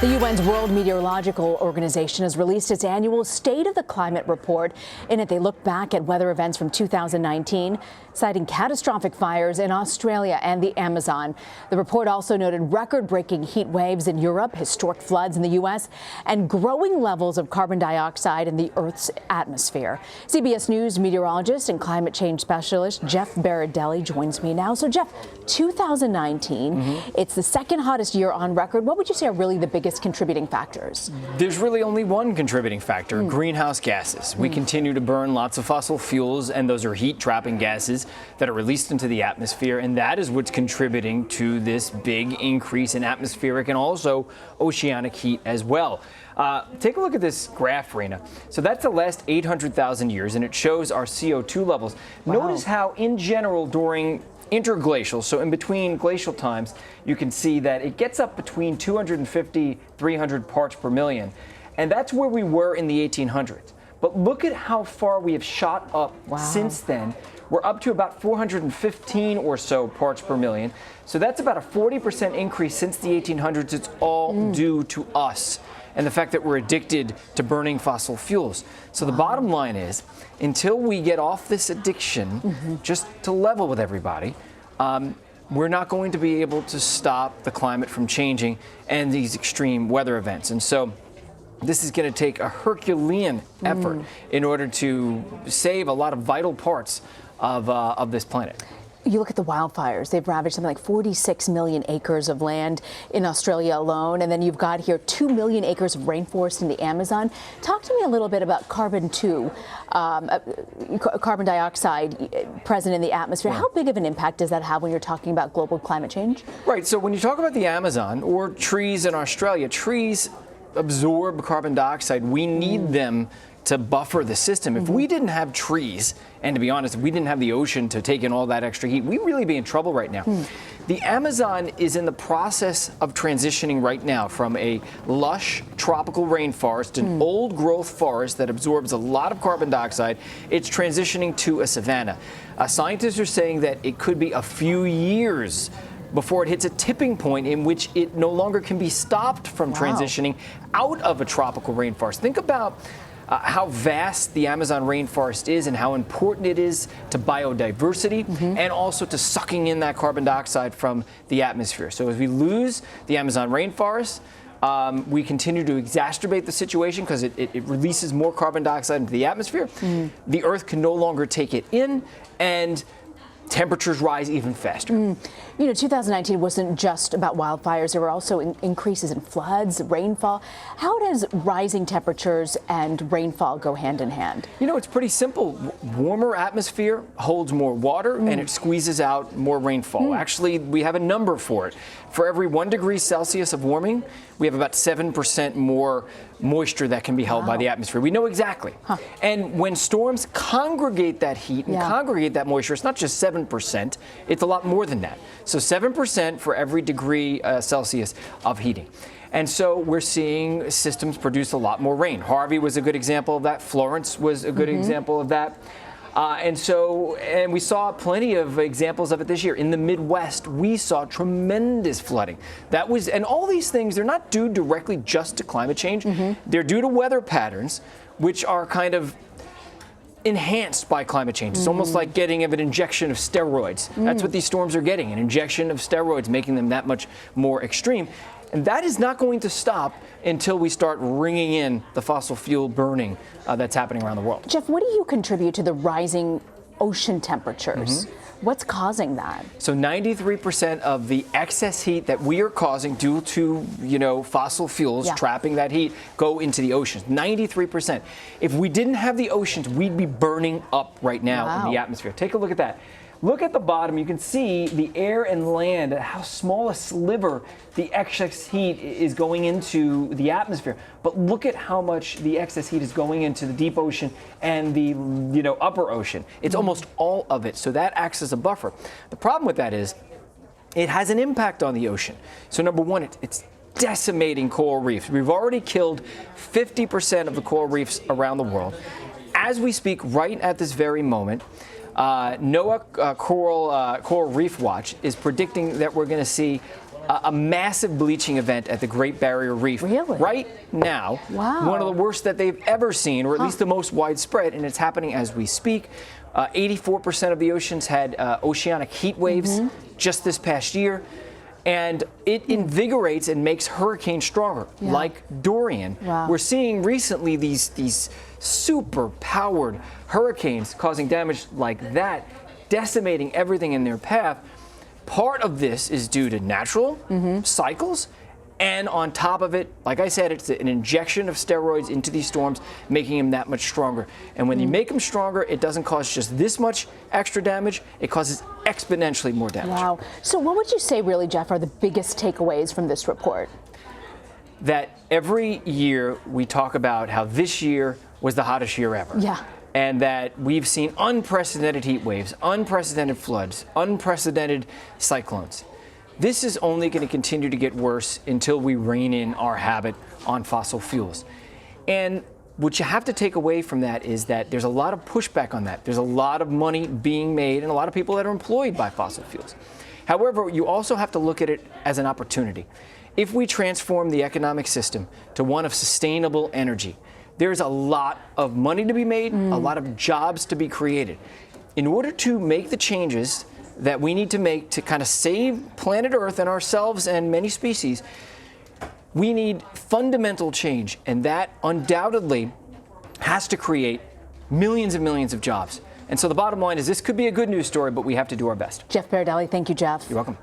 The UN's World Meteorological Organization has released its annual State of the Climate report. In it, they look back at weather events from 2019, citing catastrophic fires in Australia and the Amazon. The report also noted record-breaking heat waves in Europe, historic floods in the U.S., and growing levels of carbon dioxide in the Earth's atmosphere. CBS News meteorologist and climate change specialist Jeff Berardelli joins me now. So, Jeff, 2019, it's the second hottest year on record. What would you say are really the biggest contributing factors? There's really only one contributing factor, greenhouse gases. We continue to burn lots of fossil fuels, and those are heat-trapping gases that are released into the atmosphere, and that is what's contributing to this big increase in atmospheric and also oceanic heat as well. Take a look at this graph, Raina. So that's the last 800,000 years, and it shows our CO2 levels. Wow. Notice how, in general, during interglacial, so in between glacial times, you can see that it gets up between 250, 300 parts per million. And that's where we were in the 1800s. But look at how far we have shot up since then. We're up to about 415 or so parts per million. So that's about a 40% increase since the 1800s. It's all due to us and the fact that we're addicted to burning fossil fuels. So the bottom line is, until we get off this addiction, just to level with everybody, we're not going to be able to stop the climate from changing and these extreme weather events. And so this is going to take a Herculean effort in order to save a lot of vital parts of this planet. You look at the wildfires, they've ravaged something like 46 million acres of land in Australia alone. And then you've got here 2 million acres of rainforest in the Amazon. Talk to me a little bit about carbon dioxide present in the atmosphere. How big of an impact does that have when you're talking about global climate change? Right. So when you talk about the Amazon or trees in Australia, trees absorb carbon dioxide. We need them to buffer the system. If we didn't have trees, and to be honest, if we didn't have the ocean to take in all that extra heat, we'd really be in trouble right now. The Amazon is in the process of transitioning right now from a lush tropical rainforest, an old growth forest that absorbs a lot of carbon dioxide. It's transitioning to a savanna. Scientists are saying that it could be a few years before it hits a tipping point in which it no longer can be stopped from transitioning out of a tropical rainforest. Think about how vast the Amazon rainforest is and how important it is to biodiversity and also to sucking in that carbon dioxide from the atmosphere. So as we lose the Amazon rainforest, we continue to exacerbate the situation because it releases more carbon dioxide into the atmosphere. The Earth can no longer take it in, and temperatures rise even faster. You know, 2019 wasn't just about wildfires. There were also increases in floods, rainfall. How does rising temperatures and rainfall go hand in hand? You know, it's pretty simple. Warmer atmosphere holds more water and it squeezes out more rainfall. Actually, we have a number for it. For every 1 degree Celsius of warming, we have about 7% more moisture that can be held by the atmosphere. We know exactly. And when storms congregate that heat and congregate that moisture, it's not just 7%, it's a lot more than that. So 7% for every degree Celsius of heating. And so we're seeing systems produce a lot more rain. Harvey was a good example of that. Florence was a good example of that. And we saw plenty of examples of it this year. In the Midwest, we saw tremendous flooding. And all these things, they're not due directly just to climate change. They're due to weather patterns, which are kind of enhanced by climate change. It's almost like getting an injection of steroids. That's what these storms are getting, an injection of steroids, making them that much more extreme. And that is not going to stop until we start ringing in the fossil fuel burning that's happening around the world. Jeff, what do you contribute to the rising ocean temperatures? What's causing that? So 93% of the excess heat that we are causing due to, fossil fuels trapping that heat go into the oceans. 93%. If we didn't have the oceans, we'd be burning up right now in the atmosphere. Take a look at that. Look at the bottom. You can see the air and land, how small a sliver the excess heat is going into the atmosphere. But look at how much the excess heat is going into the deep ocean and the upper ocean. It's almost all of it. So that acts as a buffer. The problem with that is it has an impact on the ocean. So number one, it's decimating coral reefs. We've already killed 50% of the coral reefs around the world. As we speak right at this very moment, NOAA Coral Reef Watch is predicting that we're going to see a massive bleaching event at the Great Barrier Reef. Really? Right now. Wow. One of the worst that they've ever seen, or at least the most widespread, and it's happening as we speak. 84% of the oceans had oceanic heat waves just this past year. And it invigorates and makes hurricanes stronger, like Dorian. Wow. We're seeing recently these super powered hurricanes causing damage like that, decimating everything in their path. Part of this is due to natural cycles. And on top of it, like I said, it's an injection of steroids into these storms, making them that much stronger. And when you make them stronger, it doesn't cause just this much extra damage, it causes exponentially more damage. Wow. So what would you say really, Jeff, are the biggest takeaways from this report? That every year we talk about how this year was the hottest year ever. Yeah. And that we've seen unprecedented heat waves, unprecedented floods, unprecedented cyclones. This is only going to continue to get worse until we rein in our habit on fossil fuels. And what you have to take away from that is that there's a lot of pushback on that. There's a lot of money being made and a lot of people that are employed by fossil fuels. However, you also have to look at it as an opportunity. If we transform the economic system to one of sustainable energy, there's a lot of money to be made, a lot of jobs to be created. In order to make the changes that we need to make to kind of save planet Earth and ourselves and many species, we need fundamental change, and that undoubtedly has to create millions and millions of jobs. And so the bottom line is this could be a good news story, but we have to do our best. Jeff Berardelli, thank you, Jeff. You're welcome.